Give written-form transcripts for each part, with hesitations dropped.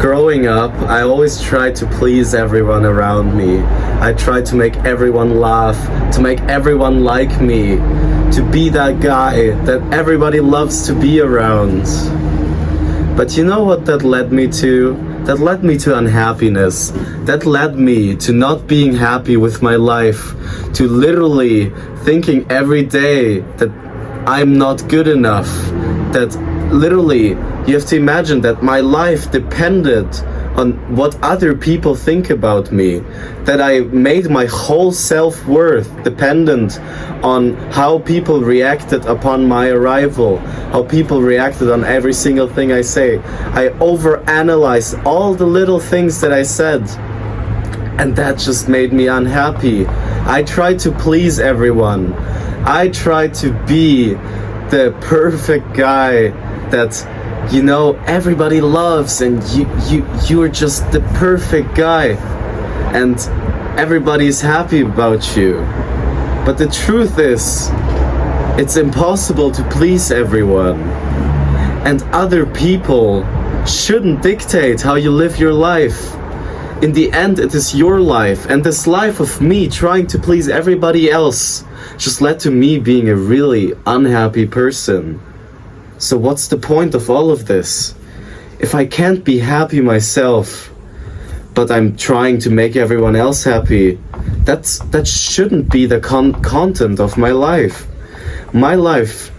Growing up, I always tried to please everyone around me. I tried to make everyone laugh, to make everyone like me, to be that guy that everybody loves to be around. But you know what that led me to? That led me to unhappiness. That led me to not being happy with my life, to literally thinking every day that I'm not good enough, that literally you have to imagine that my life depended on what other people think about me, that I made my whole self-worth dependent on how people reacted upon my arrival, how people reacted on every single thing I say. I overanalyzed all the little things that I said, and that just made me unhappy. I tried to please everyone. I tried to be the perfect guy that, you know, everybody loves, and you're just the perfect guy, and everybody's happy about you. But the truth is, it's impossible to please everyone, and other people shouldn't dictate how you live your life. In the end, it is your life, and this life of me trying to please everybody else just led to me being a really unhappy person. So what's the point of all of this? If I can't be happy myself, but I'm trying to make everyone else happy, that shouldn't be the content of my life. My life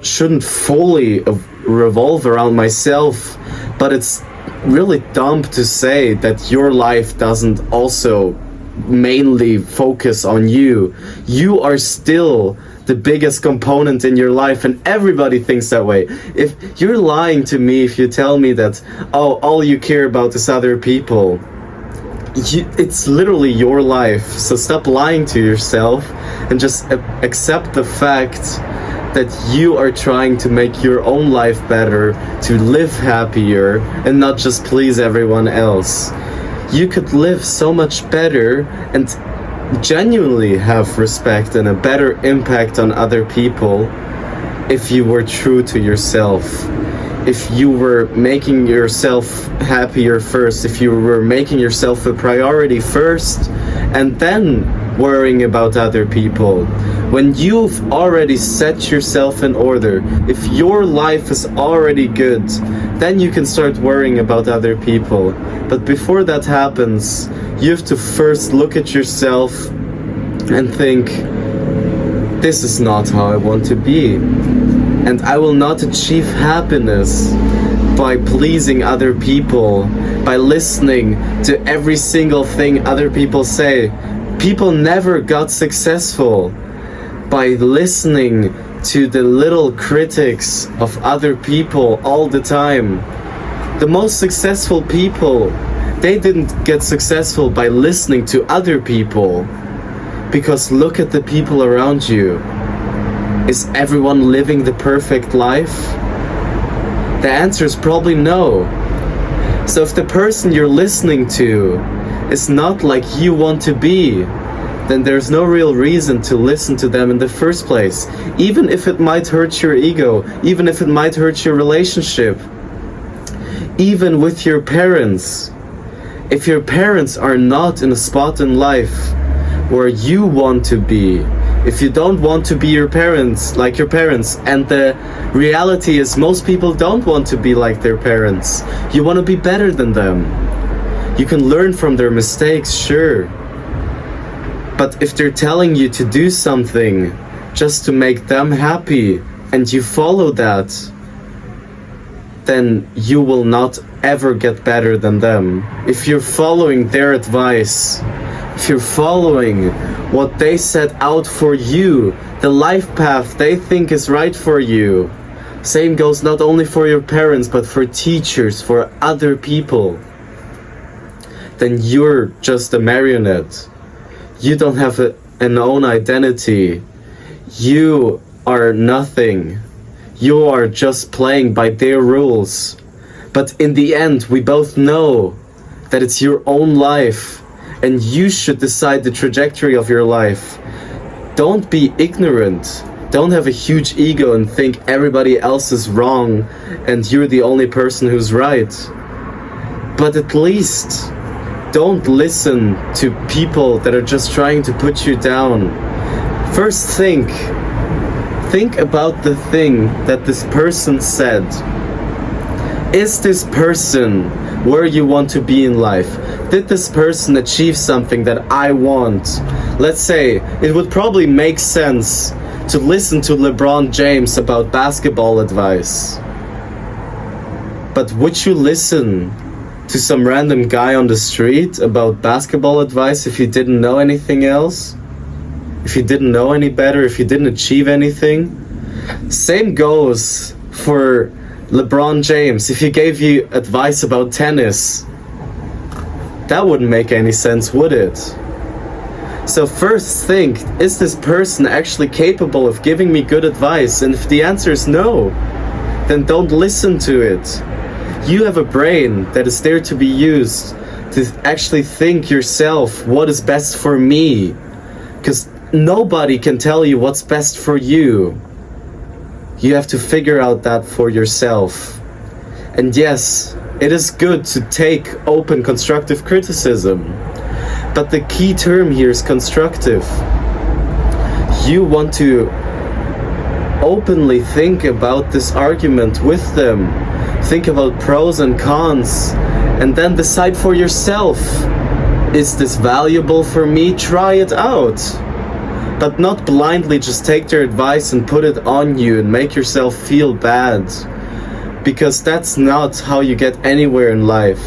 shouldn't fully revolve around myself, but it's really dumb to say that your life doesn't also mainly focus on you. You are still the biggest component in your life, and everybody thinks that way. If you're lying to me if you tell me that, oh, all you care about is other people, it's literally your life. So stop lying to yourself and just accept the fact that you are trying to make your own life better, to live happier, and not just please everyone else. You could live so much better and genuinely have respect and a better impact on other people if you were true to yourself, if you were making yourself happier first, if you were making yourself a priority first, and then worrying about other people. When you've already set yourself in order, if your life is already good, then you can start worrying about other people. But before that happens, you have to first look at yourself and think, this is not how I want to be. And I will not achieve happiness by pleasing other people, by listening to every single thing other people say. People never got successful by listening to the little critics of other people all the time. The most successful people, they didn't get successful by listening to other people. Because look at the people around you. Is everyone living the perfect life? The answer is probably no. So if the person you're listening to is not like you want to be, then there's no real reason to listen to them in the first place. Even if it might hurt your ego, even if it might hurt your relationship, even with your parents. If your parents are not in a spot in life where you want to be, if you don't want to be your parents, like your parents, and the reality is most people don't want to be like their parents. You want to be better than them. You can learn from their mistakes, sure. But if they're telling you to do something just to make them happy, and you follow that, then you will not ever get better than them. If you're following their advice, if you're following what they set out for you, the life path they think is right for you, same goes not only for your parents, but for teachers, for other people, then you're just a marionette. You don't have an own identity. You are nothing. You are just playing by their rules. But in the end, we both know that it's your own life, and you should decide the trajectory of your life. Don't be ignorant. Don't have a huge ego and think everybody else is wrong and you're the only person who's right. But at least don't listen to people that are just trying to put you down. First think about the thing that this person said. Is this person where you want to be in life? Did this person achieve something that I want? Let's say it would probably make sense to listen to LeBron James about basketball advice. But would you listen to some random guy on the street about basketball advice if you didn't know anything else? If you didn't know any better, if you didn't achieve anything? Same goes for LeBron James. If he gave you advice about tennis, that wouldn't make any sense, would it? So first think, is this person actually capable of giving me good advice? And if the answer is no, then don't listen to it. You have a brain that is there to be used to actually think yourself what is best for me. Because nobody can tell you what's best for you. You have to figure out that for yourself. And yes, it is good to take open, constructive criticism. But the key term here is constructive. You want to openly think about this argument with them. Think about pros and cons. And then decide for yourself. Is this valuable for me? Try it out. But not blindly just take their advice and put it on you and make yourself feel bad. Because that's not how you get anywhere in life.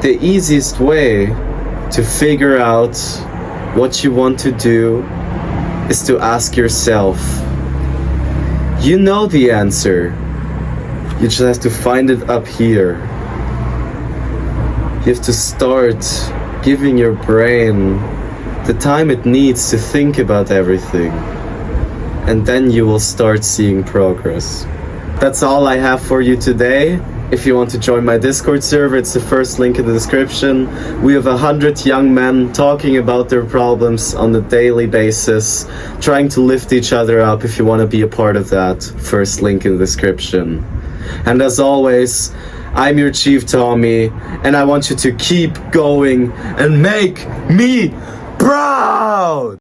The easiest way to figure out what you want to do is to ask yourself. You know the answer. You just have to find it up here. You have to start giving your brain the time it needs to think about everything, and then you will start seeing progress. That's all I have for you today. If you want to join my Discord server, it's the first link in the description. We have 100 young men talking about their problems on a daily basis, trying to lift each other up. If you want to be a part of that, first link in the description. And as always, I'm your Chief Tommy, and I want you to keep going and make me proud!